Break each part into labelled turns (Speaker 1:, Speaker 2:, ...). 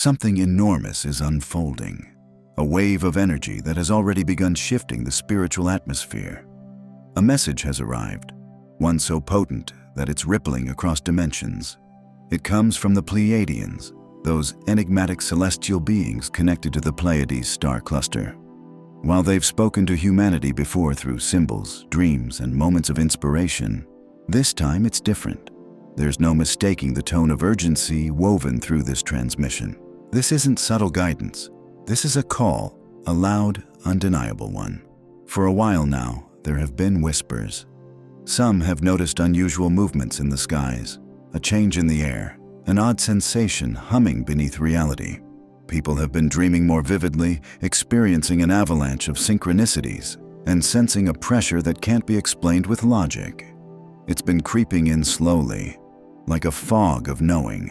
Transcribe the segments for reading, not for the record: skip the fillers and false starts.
Speaker 1: Something enormous is unfolding, a wave of energy that has already begun shifting the spiritual atmosphere. A message has arrived, one so potent that it's rippling across dimensions. It comes from the Pleiadians, those enigmatic celestial beings connected to the Pleiades star cluster. While they've spoken to humanity before through symbols, dreams, and moments of inspiration, this time it's different. There's no mistaking the tone of urgency woven through this transmission. This isn't subtle guidance. This is a call, a loud, undeniable one. For a while now, there have been whispers. Some have noticed unusual movements in the skies, a change in the air, an odd sensation humming beneath reality. People have been dreaming more vividly, experiencing an avalanche of synchronicities, and sensing a pressure that can't be explained with logic. It's been creeping in slowly, like a fog of knowing.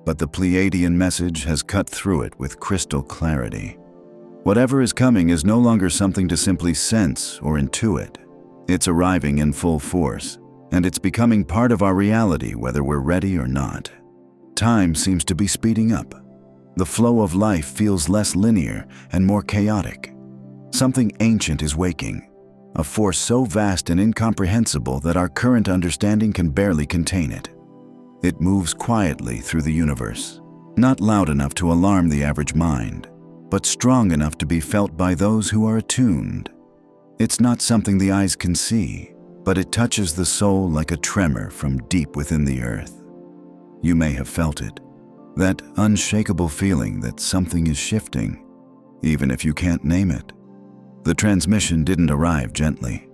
Speaker 1: But the Pleiadian message has cut through it with crystal clarity. Whatever is coming is no longer something to simply sense or intuit. It's arriving in full force, and it's becoming part of our reality whether we're ready or not. Time seems to be speeding up. The flow of life feels less linear and more chaotic. Something ancient is waking, a force so vast and incomprehensible that our current understanding can barely contain it. It moves quietly through the universe, not loud enough to alarm the average mind, but strong enough to be felt by those who are attuned. It's not something the eyes can see, but it touches the soul like a tremor from deep within the earth. You may have felt it, that unshakable feeling that something is shifting, even if you can't name it. The transmission didn't arrive gently.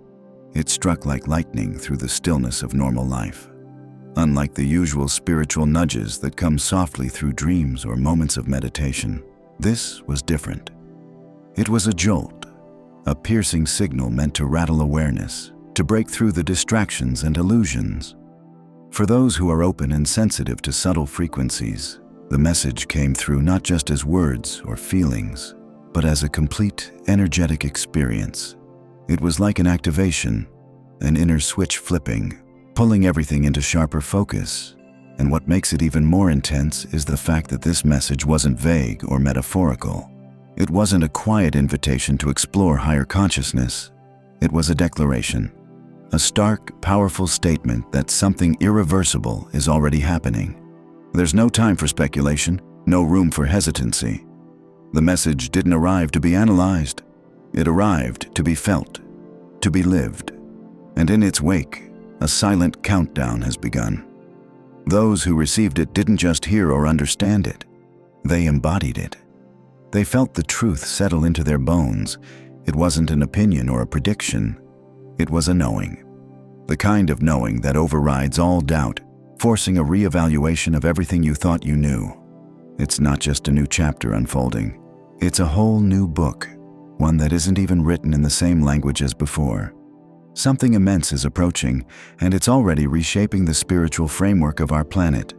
Speaker 1: It struck like lightning through the stillness of normal life. Unlike the usual spiritual nudges that come softly through dreams or moments of meditation, this was different. It was a jolt, a piercing signal meant to rattle awareness, to break through the distractions and illusions. For those who are open and sensitive to subtle frequencies, the message came through not just as words or feelings, but as a complete energetic experience. It was like an activation, an inner switch flipping, pulling everything into sharper focus. And what makes it even more intense is the fact that this message wasn't vague or metaphorical. It wasn't a quiet invitation to explore higher consciousness. It was a declaration, a stark, powerful statement that something irreversible is already happening. There's no time for speculation, no room for hesitancy. The message didn't arrive to be analyzed. It arrived to be felt, to be lived. And in its wake, a silent countdown has begun. Those who received it didn't just hear or understand it. They embodied it. They felt the truth settle into their bones. It wasn't an opinion or a prediction. It was a knowing. The kind of knowing that overrides all doubt, forcing a reevaluation of everything you thought you knew. It's not just a new chapter unfolding. It's a whole new book, one that isn't even written in the same language as before. Something immense is approaching, and it's already reshaping the spiritual framework of our planet.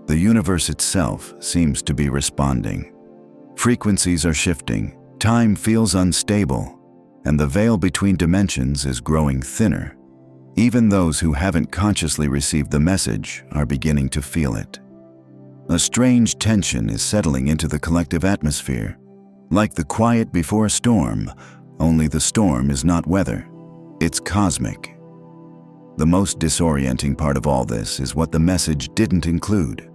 Speaker 1: The universe itself seems to be responding. Frequencies are shifting, time feels unstable, and the veil between dimensions is growing thinner. Even those who haven't consciously received the message are beginning to feel it. A strange tension is settling into the collective atmosphere. Like the quiet before a storm, only the storm is not weather. It's cosmic. The most disorienting part of all this is what the message didn't include.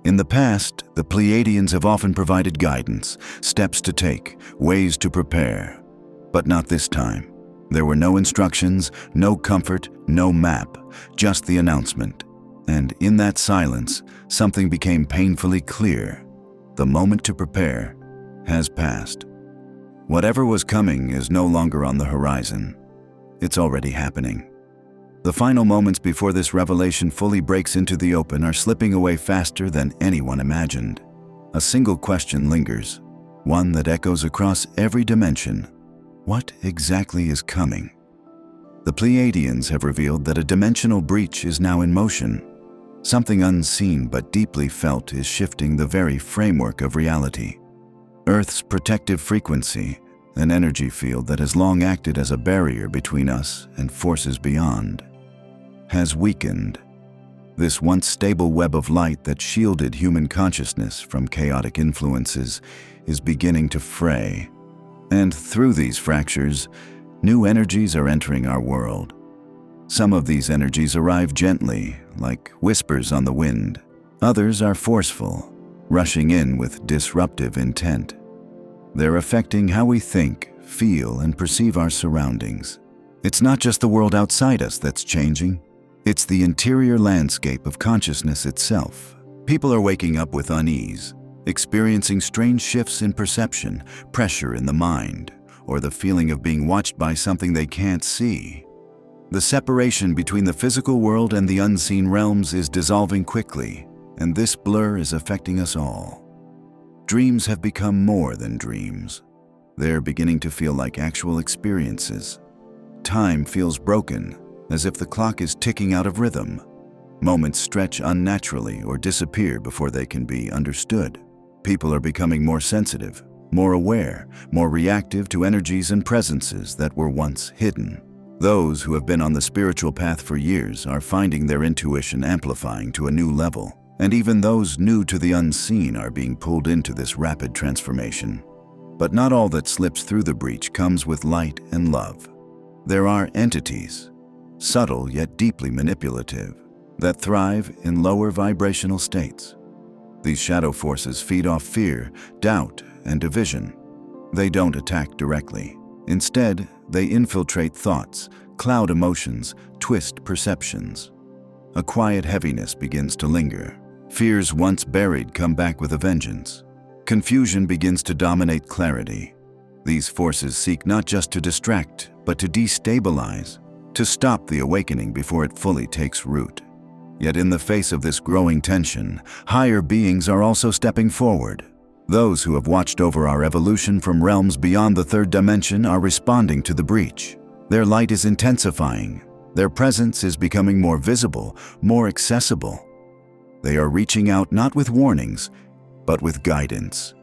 Speaker 1: In the past, the Pleiadians have often provided guidance, steps to take, ways to prepare. But not this time. There were no instructions, no comfort, no map, just the announcement. And in that silence, something became painfully clear. The moment to prepare has passed. Whatever was coming is no longer on the horizon. It's already happening. The final moments before this revelation fully breaks into the open are slipping away faster than anyone imagined. A single question lingers, one that echoes across every dimension. What exactly is coming? The Pleiadians have revealed that a dimensional breach is now in motion. Something unseen but deeply felt is shifting the very framework of reality. Earth's protective frequency, an energy field that has long acted as a barrier between us and forces beyond, has weakened. This once stable web of light that shielded human consciousness from chaotic influences is beginning to fray. And through these fractures, new energies are entering our world. Some of these energies arrive gently, like whispers on the wind. Others are forceful, rushing in with disruptive intent. They're affecting how we think, feel, and perceive our surroundings. It's not just the world outside us that's changing. It's the interior landscape of consciousness itself. People are waking up with unease, experiencing strange shifts in perception, pressure in the mind, or the feeling of being watched by something they can't see. The separation between the physical world and the unseen realms is dissolving quickly, and this blur is affecting us all. Dreams have become more than dreams. They're beginning to feel like actual experiences. Time feels broken, as if the clock is ticking out of rhythm. Moments stretch unnaturally or disappear before they can be understood. People are becoming more sensitive, more aware, more reactive to energies and presences that were once hidden. Those who have been on the spiritual path for years are finding their intuition amplifying to a new level, and even those new to the unseen are being pulled into this rapid transformation. But not all that slips through the breach comes with light and love. There are entities, subtle yet deeply manipulative, that thrive in lower vibrational states. These shadow forces feed off fear, doubt, and division. They don't attack directly. Instead, they infiltrate thoughts, cloud emotions, twist perceptions. A quiet heaviness begins to linger. Fears once buried come back with a vengeance. Confusion begins to dominate clarity. These forces seek not just to distract, but to destabilize, to stop the awakening before it fully takes root. Yet in the face of this growing tension, higher beings are also stepping forward. Those who have watched over our evolution from realms beyond the third dimension are responding to the breach. Their light is intensifying. Their presence is becoming more visible, more accessible. They are reaching out not with warnings, but with guidance.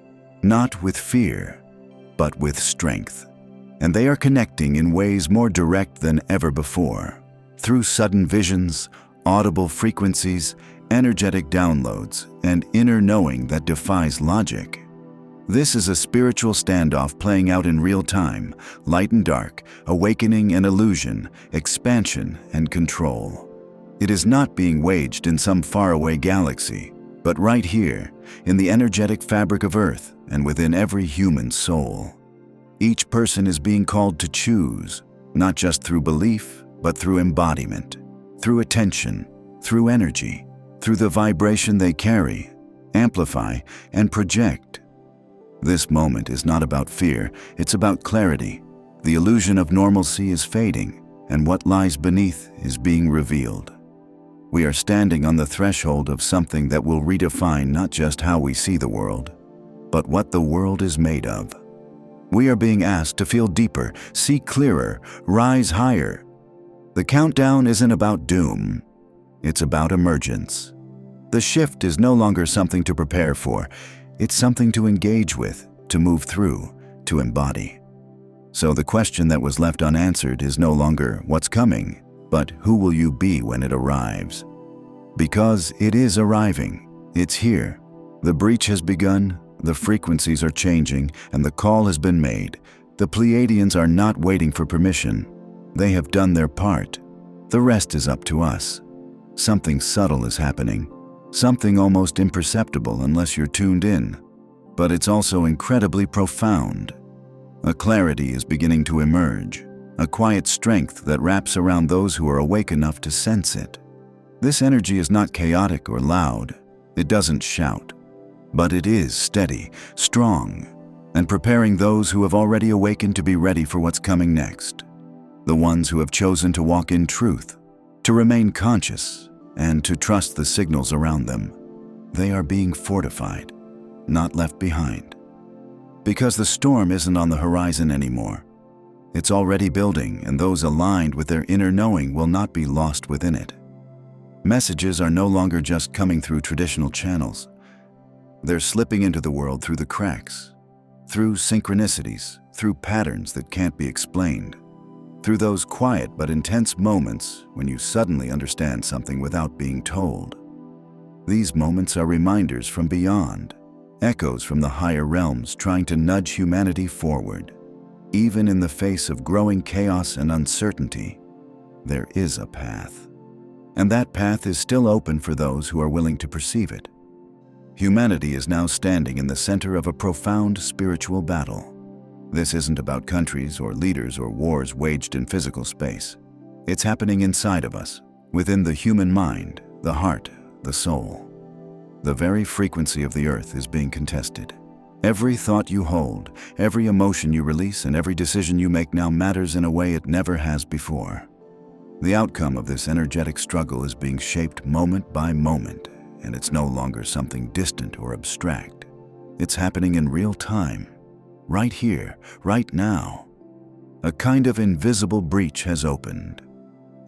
Speaker 1: Not with fear, but with strength. And they are connecting in ways more direct than ever before. Through sudden visions, audible frequencies, energetic downloads, and inner knowing that defies logic. This is a spiritual standoff playing out in real time, light and dark, awakening and illusion, expansion and control. It is not being waged in some faraway galaxy, but right here, in the energetic fabric of Earth and within every human soul. Each person is being called to choose, not just through belief, but through embodiment, through attention, through energy, through the vibration they carry, amplify, and project. This moment is not about fear, it's about clarity. The illusion of normalcy is fading, and what lies beneath is being revealed. We are standing on the threshold of something that will redefine not just how we see the world, but what the world is made of. We are being asked to feel deeper, see clearer, rise higher. The countdown isn't about doom. It's about emergence. The shift is no longer something to prepare for. It's something to engage with, to move through, to embody. So the question that was left unanswered is no longer what's coming, but who will you be when it arrives? Because it is arriving. It's here. The breach has begun, the frequencies are changing, and the call has been made. The Pleiadians are not waiting for permission. They have done their part. The rest is up to us. Something subtle is happening. Something almost imperceptible unless you're tuned in. But it's also incredibly profound. A clarity is beginning to emerge, a quiet strength that wraps around those who are awake enough to sense it. This energy is not chaotic or loud. It doesn't shout. But it is steady, strong, and preparing those who have already awakened to be ready for what's coming next. The ones who have chosen to walk in truth, to remain conscious, and to trust the signals around them. They are being fortified, not left behind. Because the storm isn't on the horizon anymore. It's already building, and those aligned with their inner knowing will not be lost within it. Messages are no longer just coming through traditional channels. They're slipping into the world through the cracks, through synchronicities, through patterns that can't be explained. through those quiet but intense moments when you suddenly understand something without being told. These moments are reminders from beyond, echoes from the higher realms trying to nudge humanity forward. Even in the face of growing chaos and uncertainty, there is a path. And that path is still open for those who are willing to perceive it. Humanity is now standing in the center of a profound spiritual battle. This isn't about countries or leaders or wars waged in physical space. It's happening inside of us, within the human mind, the heart, the soul. The very frequency of the earth is being contested. Every thought you hold, every emotion you release, and every decision you make now matters in a way it never has before. The outcome of this energetic struggle is being shaped moment by moment, and it's no longer something distant or abstract. It's happening in real time, right here, right now. A kind of invisible breach has opened,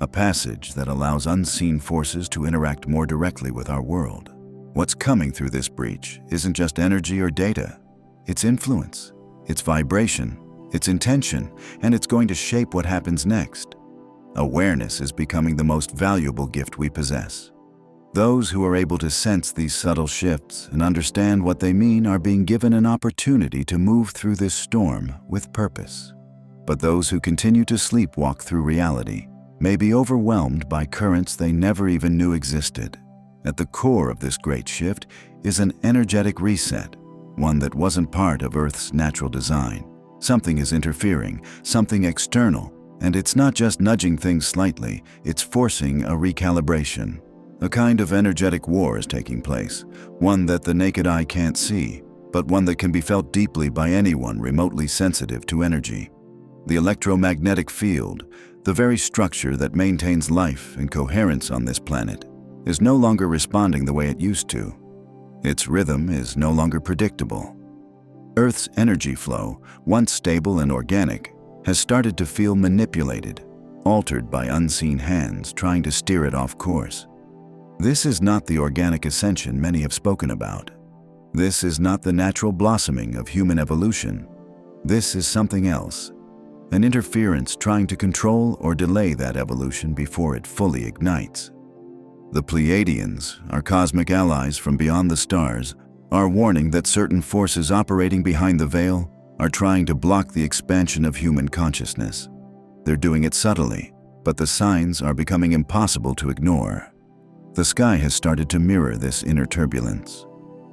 Speaker 1: a passage that allows unseen forces to interact more directly with our world. What's coming through this breach isn't just energy or data. It's influence, it's vibration, it's intention, and it's going to shape what happens next. Awareness is becoming the most valuable gift we possess. Those who are able to sense these subtle shifts and understand what they mean are being given an opportunity to move through this storm with purpose. But those who continue to sleepwalk through reality may be overwhelmed by currents they never even knew existed. At the core of this great shift is an energetic reset, one that wasn't part of Earth's natural design. Something is interfering, something external, and it's not just nudging things slightly, it's forcing a recalibration. A kind of energetic war is taking place, one that the naked eye can't see, but one that can be felt deeply by anyone remotely sensitive to energy. The electromagnetic field, the very structure that maintains life and coherence on this planet, is no longer responding the way it used to. Its rhythm is no longer predictable. Earth's energy flow, once stable and organic, has started to feel manipulated, altered by unseen hands trying to steer it off course. This is not the organic ascension many have spoken about. This is not the natural blossoming of human evolution. This is something else, an interference trying to control or delay that evolution before it fully ignites. The Pleiadians, our cosmic allies from beyond the stars, are warning that certain forces operating behind the veil are trying to block the expansion of human consciousness. They're doing it subtly, but the signs are becoming impossible to ignore. The sky has started to mirror this inner turbulence.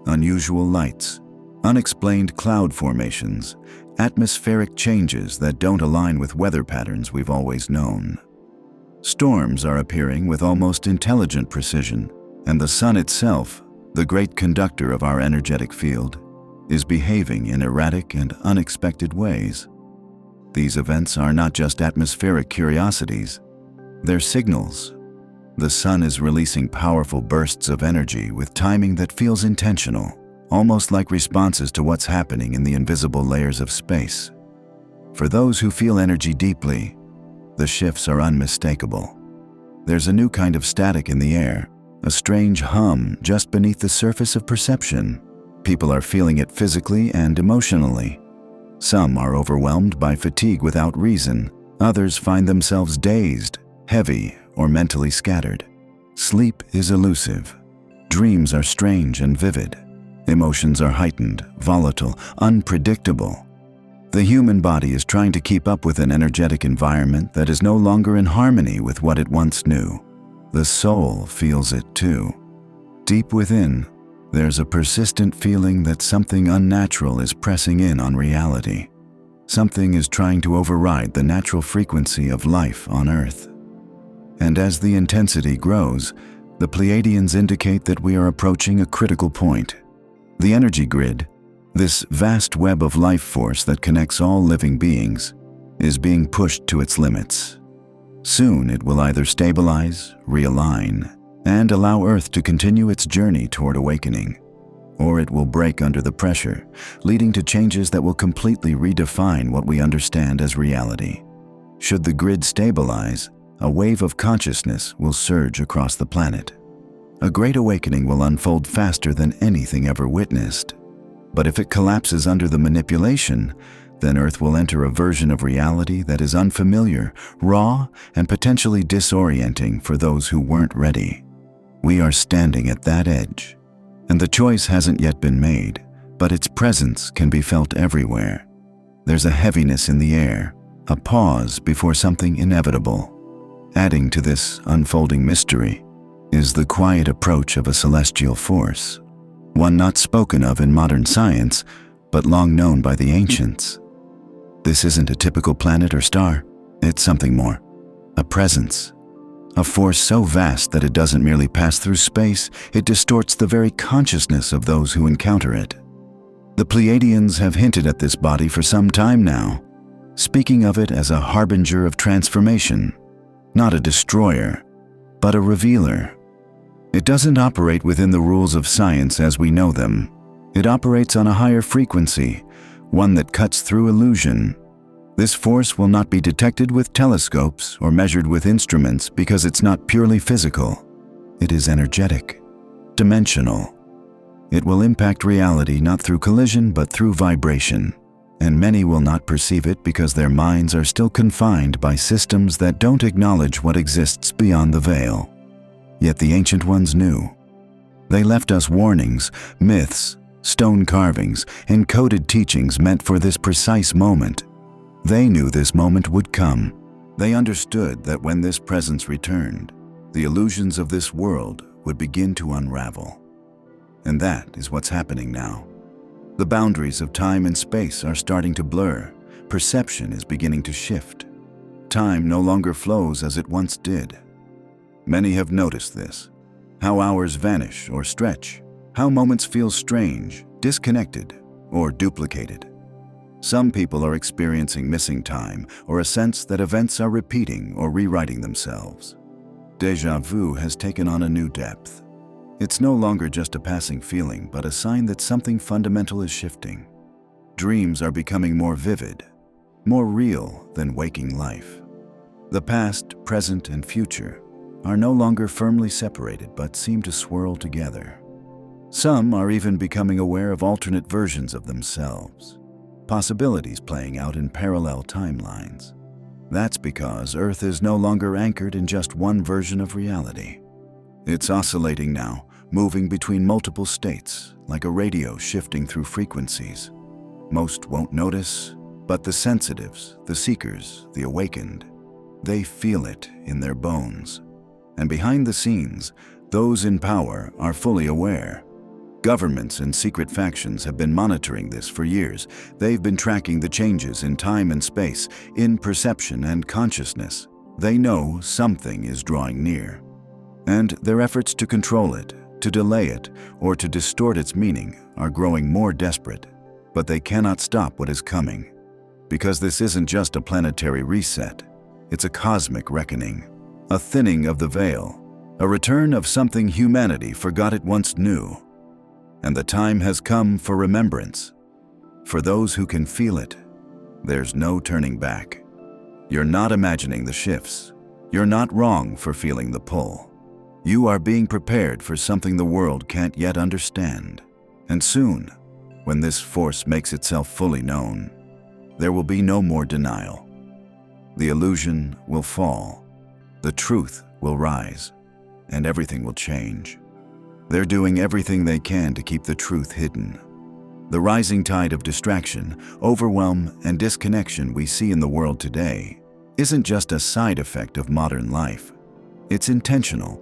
Speaker 1: Unusual lights, unexplained cloud formations, atmospheric changes that don't align with weather patterns we've always known. Storms are appearing with almost intelligent precision, and the sun itself, the great conductor of our energetic field, is behaving in erratic and unexpected ways. These events are not just atmospheric curiosities, they're signals. The sun is releasing powerful bursts of energy with timing that feels intentional, almost like responses to what's happening in the invisible layers of space. For those who feel energy deeply, the shifts are unmistakable. There's a new kind of static in the air, a strange hum just beneath the surface of perception. People are feeling it physically and emotionally. Some are overwhelmed by fatigue without reason. Others find themselves dazed, heavy, or mentally scattered. Sleep is elusive. Dreams are strange and vivid. Emotions are heightened, volatile, unpredictable. The human body is trying to keep up with an energetic environment that is no longer in harmony with what it once knew. The soul feels it too. Deep within, there's a persistent feeling that something unnatural is pressing in on reality. Something is trying to override the natural frequency of life on Earth. And as the intensity grows, the Pleiadians indicate that we are approaching a critical point. The energy grid, this vast web of life force that connects all living beings, is being pushed to its limits. Soon it will either stabilize, realign, and allow Earth to continue its journey toward awakening, or it will break under the pressure, leading to changes that will completely redefine what we understand as reality. Should the grid stabilize, a wave of consciousness will surge across the planet. A great awakening will unfold faster than anything ever witnessed. But if it collapses under the manipulation, then Earth will enter a version of reality that is unfamiliar, raw, and potentially disorienting for those who weren't ready. We are standing at that edge, and the choice hasn't yet been made, but its presence can be felt everywhere. There's a heaviness in the air, a pause before something inevitable. Adding to this unfolding mystery is the quiet approach of a celestial force, one not spoken of in modern science, but long known by the ancients. This isn't a typical planet or star, it's something more. A presence. A force so vast that it doesn't merely pass through space, it distorts the very consciousness of those who encounter it. The Pleiadians have hinted at this body for some time now, speaking of it as a harbinger of transformation, not a destroyer, but a revealer. It doesn't operate within the rules of science as we know them. It operates on a higher frequency, one that cuts through illusion. This force will not be detected with telescopes or measured with instruments because it's not purely physical. It is energetic, dimensional. It will impact reality not through collision but through vibration, and many will not perceive it because their minds are still confined by systems that don't acknowledge what exists beyond the veil. Yet the ancient ones knew. They left us warnings, myths, stone carvings, and coded teachings meant for this precise moment. They knew this moment would come. They understood that when this presence returned, the illusions of this world would begin to unravel. And that is what's happening now. The boundaries of time and space are starting to blur. Perception is beginning to shift. Time no longer flows as it once did. Many have noticed this. How hours vanish or stretch. How moments feel strange, disconnected, or duplicated. Some people are experiencing missing time or a sense that events are repeating or rewriting themselves. Déjà vu has taken on a new depth. It's no longer just a passing feeling, but a sign that something fundamental is shifting. Dreams are becoming more vivid, more real than waking life. The past, present, and future are no longer firmly separated but seem to swirl together. Some are even becoming aware of alternate versions of themselves, possibilities playing out in parallel timelines. That's because Earth is no longer anchored in just one version of reality. It's oscillating now, moving between multiple states, like a radio shifting through frequencies. Most won't notice, but the sensitives, the seekers, the awakened, they feel it in their bones. And behind the scenes, those in power are fully aware. Governments and secret factions have been monitoring this for years. They've been tracking the changes in time and space, in perception and consciousness. They know something is drawing near. And their efforts to control it, to delay it, or to distort its meaning are growing more desperate. But they cannot stop what is coming. Because this isn't just a planetary reset. It's a cosmic reckoning. A thinning of the veil. A return of something humanity forgot it once knew. And the time has come for remembrance. For those who can feel it, there's no turning back. You're not imagining the shifts. You're not wrong for feeling the pull. You are being prepared for something the world can't yet understand. And soon, when this force makes itself fully known, there will be no more denial. The illusion will fall. The truth will rise. And everything will change. They're doing everything they can to keep the truth hidden. The rising tide of distraction, overwhelm, and disconnection we see in the world today isn't just a side effect of modern life. It's intentional.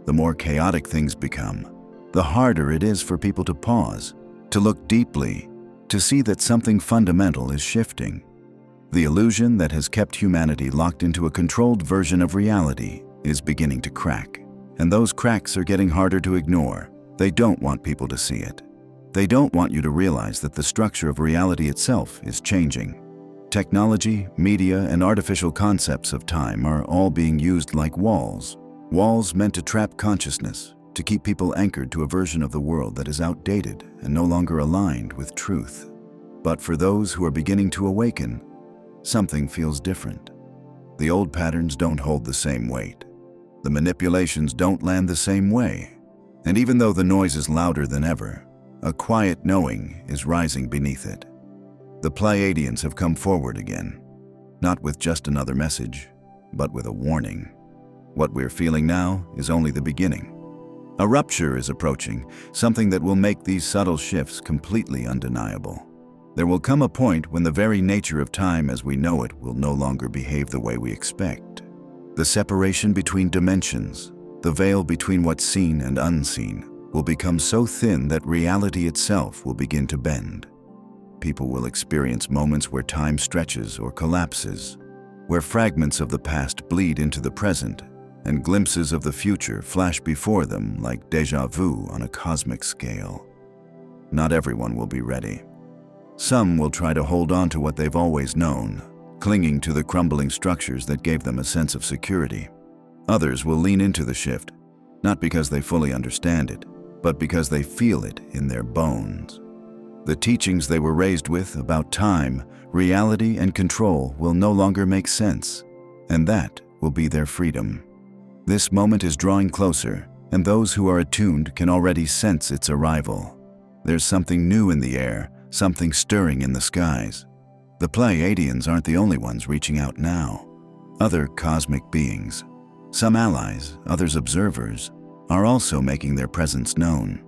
Speaker 1: The more chaotic things become, the harder it is for people to pause, to look deeply, to see that something fundamental is shifting. The illusion that has kept humanity locked into a controlled version of reality is beginning to crack. And those cracks are getting harder to ignore. They don't want people to see it. They don't want you to realize that the structure of reality itself is changing. Technology, media, and artificial concepts of time are all being used like walls. Walls meant to trap consciousness, to keep people anchored to a version of the world that is outdated and no longer aligned with truth. But for those who are beginning to awaken, something feels different. The old patterns don't hold the same weight. The manipulations don't land the same way. And even though the noise is louder than ever, a quiet knowing is rising beneath it. The Pleiadians have come forward again, not with just another message, but with a warning. What we're feeling now is only the beginning. A rupture is approaching, something that will make these subtle shifts completely undeniable. There will come a point when the very nature of time as we know it will no longer behave the way we expect. The separation between dimensions, the veil between what's seen and unseen, will become so thin that reality itself will begin to bend. People will experience moments where time stretches or collapses, where fragments of the past bleed into the present, and glimpses of the future flash before them like déjà vu on a cosmic scale. Not everyone will be ready. Some will try to hold on to what they've always known, clinging to the crumbling structures that gave them a sense of security. Others will lean into the shift, not because they fully understand it, but because they feel it in their bones. The teachings they were raised with about time, reality, and control will no longer make sense, and that will be their freedom. This moment is drawing closer, and those who are attuned can already sense its arrival. There's something new in the air, something stirring in the skies. The Pleiadians aren't the only ones reaching out now. Other cosmic beings, some allies, others observers, are also making their presence known.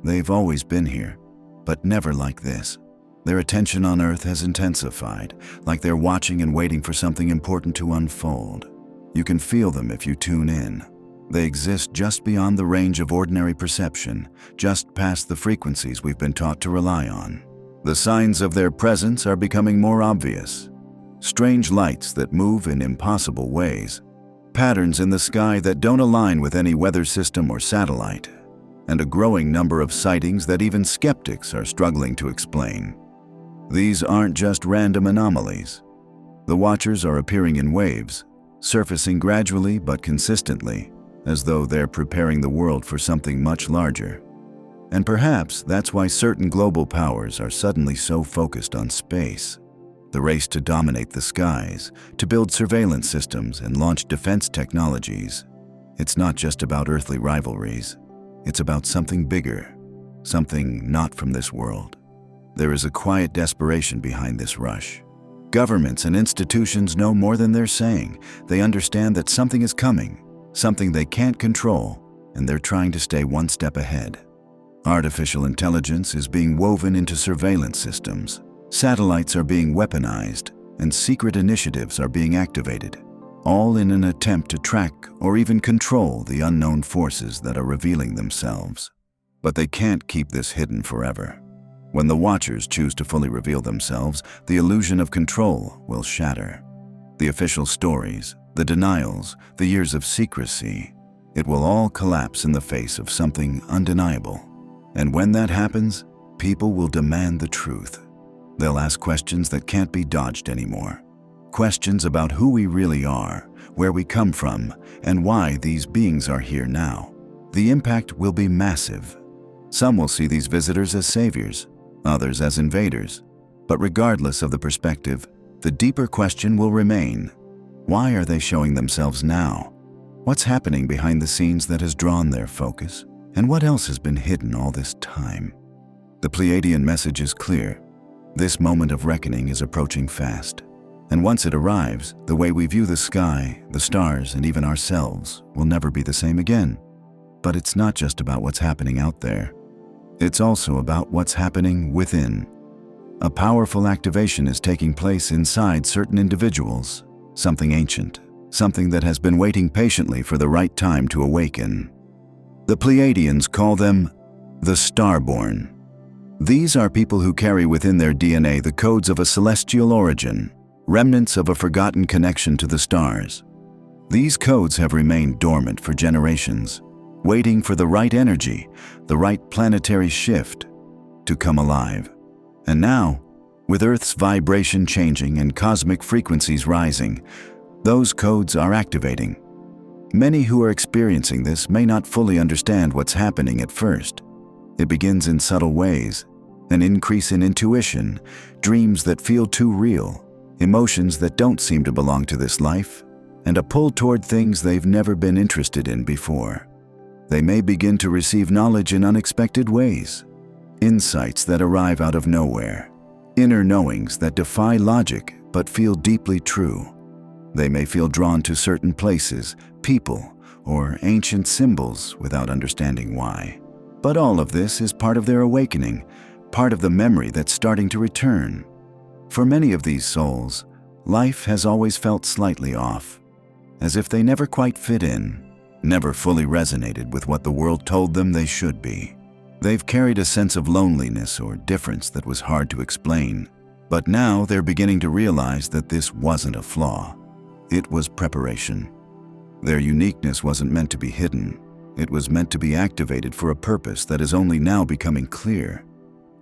Speaker 1: They've always been here, but never like this. Their attention on Earth has intensified, like they're watching and waiting for something important to unfold. You can feel them if you tune in. They exist just beyond the range of ordinary perception, just past the frequencies we've been taught to rely on. The signs of their presence are becoming more obvious. Strange lights that move in impossible ways, patterns in the sky that don't align with any weather system or satellite, and a growing number of sightings that even skeptics are struggling to explain. These aren't just random anomalies. The watchers are appearing in waves, surfacing gradually but consistently, as though they're preparing the world for something much larger. And perhaps that's why certain global powers are suddenly so focused on space. The race to dominate the skies, to build surveillance systems and launch defense technologies. It's not just about earthly rivalries. It's about something bigger, something not from this world. There is a quiet desperation behind this rush. Governments and institutions know more than they're saying. They understand that something is coming, something they can't control, and they're trying to stay one step ahead. Artificial intelligence is being woven into surveillance systems. Satellites are being weaponized, and secret initiatives are being activated, all in an attempt to track or even control the unknown forces that are revealing themselves. But they can't keep this hidden forever. When the Watchers choose to fully reveal themselves, the illusion of control will shatter. The official stories, the denials, the years of secrecy, it will all collapse in the face of something undeniable. And when that happens, people will demand the truth. They'll ask questions that can't be dodged anymore. Questions about who we really are, where we come from, and why these beings are here now. The impact will be massive. Some will see these visitors as saviors, others as invaders. But regardless of the perspective, the deeper question will remain. Why are they showing themselves now? What's happening behind the scenes that has drawn their focus? And what else has been hidden all this time? The Pleiadian message is clear. This moment of reckoning is approaching fast. And once it arrives, the way we view the sky, the stars, and even ourselves will never be the same again. But it's not just about what's happening out there. It's also about what's happening within. A powerful activation is taking place inside certain individuals, something ancient, something that has been waiting patiently for the right time to awaken. The Pleiadians call them the Starborn. These are people who carry within their DNA the codes of a celestial origin, remnants of a forgotten connection to the stars. These codes have remained dormant for generations, waiting for the right energy, the right planetary shift to come alive. And now, with Earth's vibration changing and cosmic frequencies rising, those codes are activating. Many who are experiencing this may not fully understand what's happening at first. It begins in subtle ways, an increase in intuition, dreams that feel too real, emotions that don't seem to belong to this life, and a pull toward things they've never been interested in before. They may begin to receive knowledge in unexpected ways, insights that arrive out of nowhere, Inner knowings that defy logic but feel deeply true. They may feel drawn to certain places, people, or ancient symbols without understanding why. But all of this is part of their awakening, part of the memory that's starting to return. For many of these souls, life has always felt slightly off, as if they never quite fit in, never fully resonated with what the world told them they should be. They've carried a sense of loneliness or difference that was hard to explain, but now they're beginning to realize that this wasn't a flaw. It was preparation. Their uniqueness wasn't meant to be hidden. It was meant to be activated for a purpose that is only now becoming clear.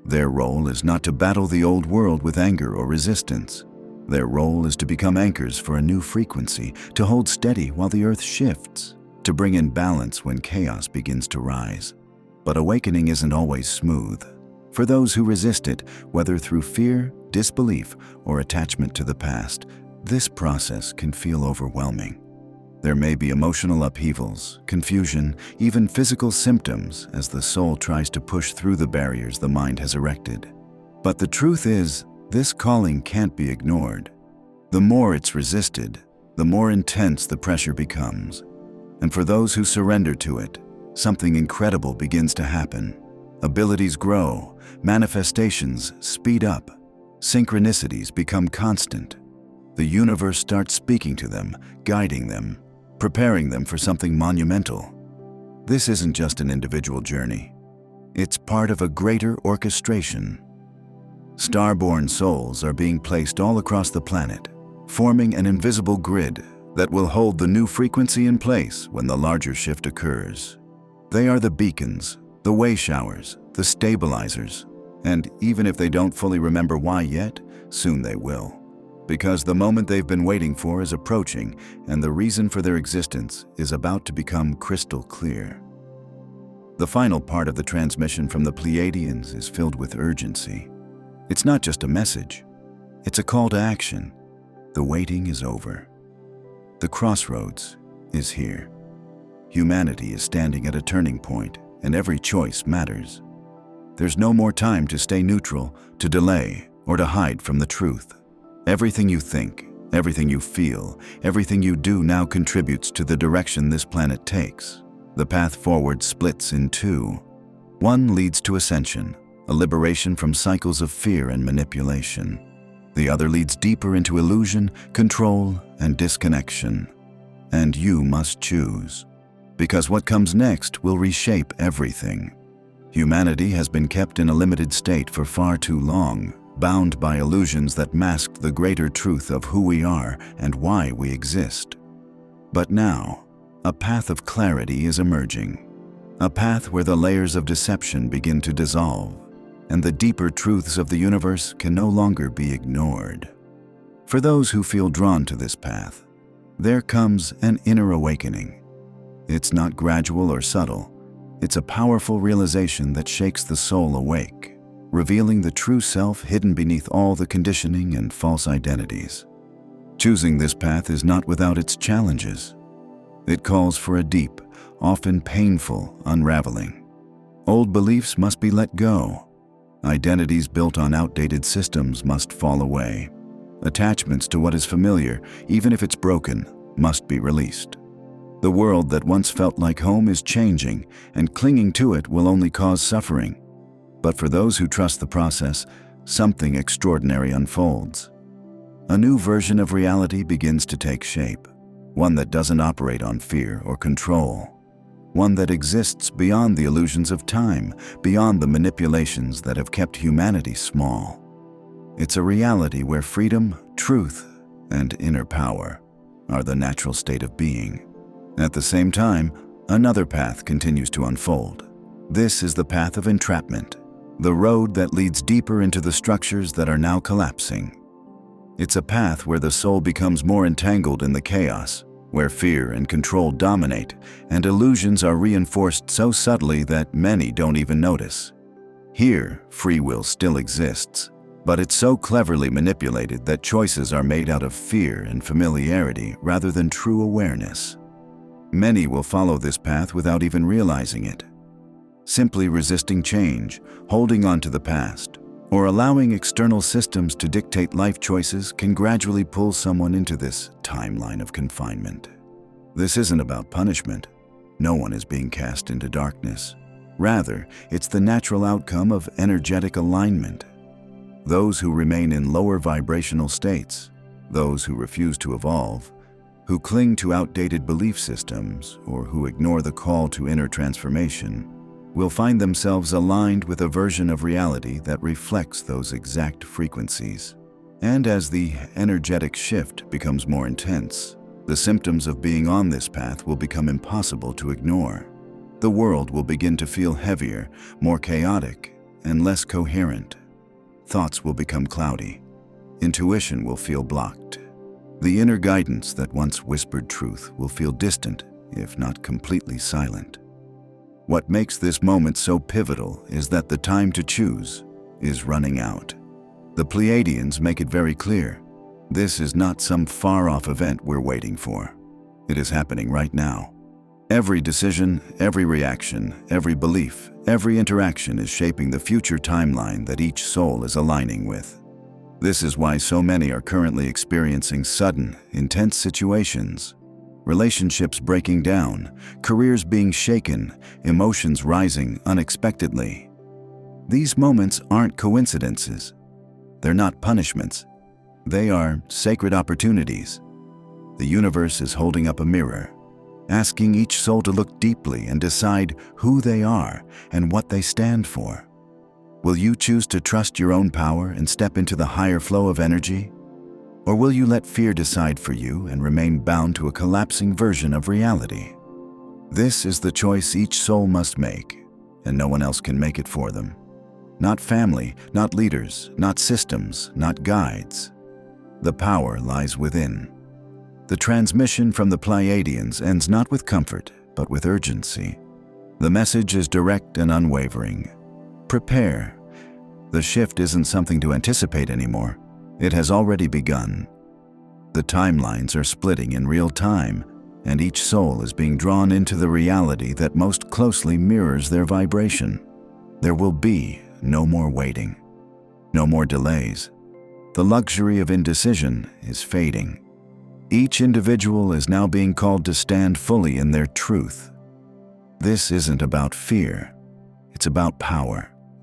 Speaker 1: Their role is not to battle the old world with anger or resistance. Their role is to become anchors for a new frequency, to hold steady while the earth shifts, to bring in balance when chaos begins to rise. But awakening isn't always smooth. For those who resist it, whether through fear, disbelief, or attachment to the past, this process can feel overwhelming. There may be emotional upheavals, confusion, even physical symptoms as the soul tries to push through the barriers the mind has erected. But the truth is, this calling can't be ignored. The more it's resisted, the more intense the pressure becomes. And for those who surrender to it, something incredible begins to happen. Abilities grow, manifestations speed up, synchronicities become constant. The universe starts speaking to them, guiding them, preparing them for something monumental. This isn't just an individual journey. It's part of a greater orchestration. Star-born souls are being placed all across the planet, forming an invisible grid that will hold the new frequency in place when the larger shift occurs. They are the beacons, the way showers, the stabilizers, and even if they don't fully remember why yet, soon they will. Because the moment they've been waiting for is approaching, and the reason for their existence is about to become crystal clear. The final part of the transmission from the Pleiadians is filled with urgency. It's not just a message, it's a call to action. The waiting is over. The crossroads is here. Humanity is standing at a turning point, and every choice matters. There's no more time to stay neutral, to delay, or to hide from the truth. Everything you think, everything you feel, everything you do now contributes to the direction this planet takes. The path forward splits in two. One leads to ascension, a liberation from cycles of fear and manipulation. The other leads deeper into illusion, control, and disconnection. And you must choose. Because what comes next will reshape everything. Humanity has been kept in a limited state for far too long, bound by illusions that masked the greater truth of who we are and why we exist. But now, a path of clarity is emerging. A path where the layers of deception begin to dissolve, and the deeper truths of the universe can no longer be ignored. For those who feel drawn to this path, there comes an inner awakening. It's not gradual or subtle. It's a powerful realization that shakes the soul awake, revealing the true self hidden beneath all the conditioning and false identities. Choosing this path is not without its challenges. It calls for a deep, often painful unraveling. Old beliefs must be let go. Identities built on outdated systems must fall away. Attachments to what is familiar, even if it's broken, must be released. The world that once felt like home is changing, and clinging to it will only cause suffering. But for those who trust the process, something extraordinary unfolds. A new version of reality begins to take shape, one that doesn't operate on fear or control, one that exists beyond the illusions of time, beyond the manipulations that have kept humanity small. It's a reality where freedom, truth, and inner power are the natural state of being. At the same time, another path continues to unfold. This is the path of entrapment, the road that leads deeper into the structures that are now collapsing. It's a path where the soul becomes more entangled in the chaos, where fear and control dominate, and illusions are reinforced so subtly that many don't even notice. Here, free will still exists, but it's so cleverly manipulated that choices are made out of fear and familiarity rather than true awareness. Many will follow this path without even realizing it, simply resisting change, holding on to the past, or allowing external systems to dictate life choices can gradually pull someone into this timeline of confinement. This isn't about punishment. No one is being cast into darkness. Rather, it's the natural outcome of energetic alignment. Those who remain in lower vibrational states, those who refuse to evolve, who cling to outdated belief systems, or who ignore the call to inner transformation, will find themselves aligned with a version of reality that reflects those exact frequencies. And as the energetic shift becomes more intense, the symptoms of being on this path will become impossible to ignore. The world will begin to feel heavier, more chaotic, and less coherent. Thoughts will become cloudy. Intuition will feel blocked. The inner guidance that once whispered truth will feel distant, if not completely silent. What makes this moment so pivotal is that the time to choose is running out. The Pleiadians make it very clear. This is not some far-off event we're waiting for. It is happening right now. Every decision, every reaction, every belief, every interaction is shaping the future timeline that each soul is aligning with. This is why so many are currently experiencing sudden, intense situations. Relationships breaking down, careers being shaken, emotions rising unexpectedly. These moments aren't coincidences. They're not punishments. They are sacred opportunities. The universe is holding up a mirror, asking each soul to look deeply and decide who they are and what they stand for. Will you choose to trust your own power and step into the higher flow of energy? Or will you let fear decide for you and remain bound to a collapsing version of reality? This is the choice each soul must make, and no one else can make it for them. Not family, not leaders, not systems, not guides. The power lies within. The transmission from the Pleiadians ends not with comfort, but with urgency. The message is direct and unwavering. Prepare. The shift isn't something to anticipate anymore. It has already begun. The timelines are splitting in real time, and each soul is being drawn into the reality that most closely mirrors their vibration. There will be no more waiting, no more delays. The luxury of indecision is fading. Each individual is now being called to stand fully in their truth. This isn't about fear. It's about power.